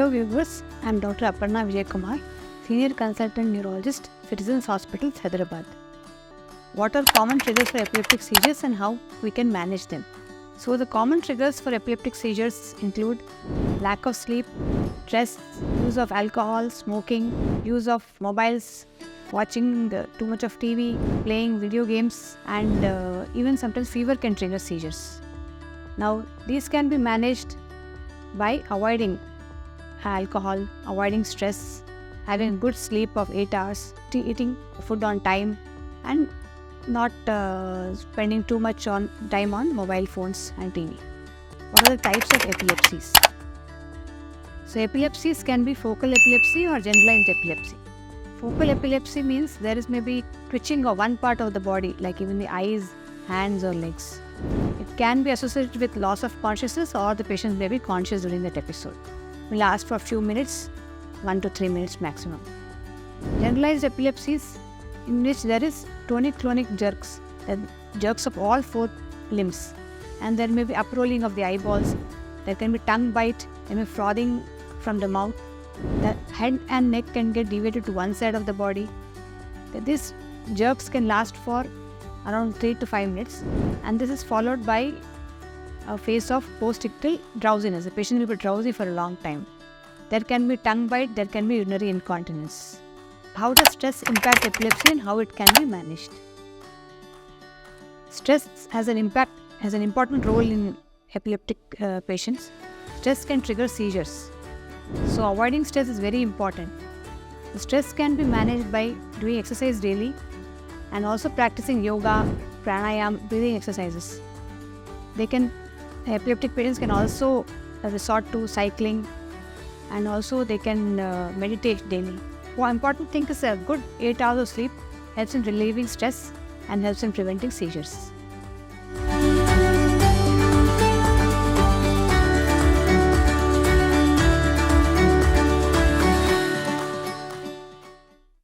Hello viewers, I am Dr. Aparna Vijay Kumar, Senior Consultant Neurologist, Citizens Hospitals, Hyderabad. What are common triggers for epileptic seizures and how we can manage them? So the common triggers for epileptic seizures include lack of sleep, stress, use of alcohol, smoking, use of mobiles, watching too much of TV, playing video games, and even sometimes fever can trigger seizures. Now these can be managed by avoiding alcohol, avoiding stress, having good sleep of 8 hours, eating food on time, and not spending too much time on mobile phones and TV. What are the types of epilepsies? So epilepsies can be focal epilepsy or generalized epilepsy. Focal epilepsy means there is maybe twitching of one part of the body, like even the eyes, hands or legs. It can be associated with loss of consciousness, or the patient may be conscious during that episode. It will last for a few minutes, 1 to 3 minutes maximum. Generalized epilepsies, in which there is tonic-clonic jerks, jerks of all 4 limbs, and there may be uprolling of the eyeballs, there can be tongue bite, there may be frothing from the mouth, the head and neck can get deviated to one side of the body. These jerks can last for around 3 to 5 minutes, and this is followed by a phase of post-ictal drowsiness. The patient will be drowsy for a long time. There can be tongue bite, there can be urinary incontinence. How does stress impact epilepsy and how it can be managed? Stress has an important role in epileptic patients. Stress can trigger seizures. So avoiding stress is very important. The stress can be managed by doing exercise daily and also practicing yoga, pranayama, breathing exercises. Epileptic patients can also resort to cycling, and also they can meditate daily. One important thing is a good 8 hours of sleep helps in relieving stress and helps in preventing seizures.